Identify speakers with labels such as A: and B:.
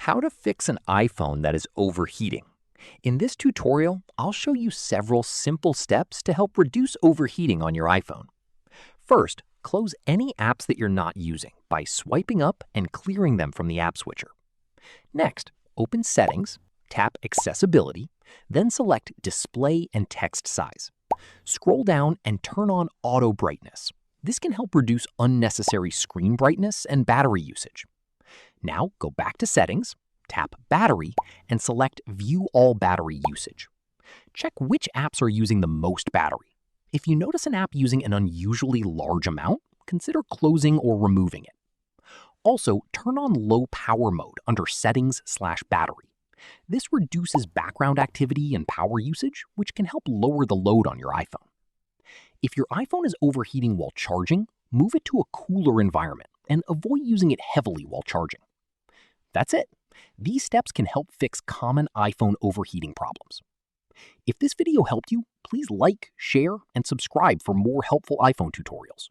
A: How to fix an iPhone that is overheating. In this tutorial, I'll show you several simple steps to help reduce overheating on your iPhone. First, close any apps that you're not using by swiping up and clearing them from the app switcher. Next, open Settings, tap Accessibility, then select Display and Text Size. Scroll down and turn on Auto Brightness. This can help reduce unnecessary screen brightness and battery usage. Now go back to Settings, tap Battery, and select View All Battery Usage. Check which apps are using the most battery. If you notice an app using an unusually large amount, consider closing or removing it. Also, turn on Low Power Mode under Settings/Battery. This reduces background activity and power usage, which can help lower the load on your iPhone. If your iPhone is overheating while charging, move it to a cooler environment and avoid using it heavily while charging. That's it. These steps can help fix common iPhone overheating problems. If this video helped you, please like, share, and subscribe for more helpful iPhone tutorials.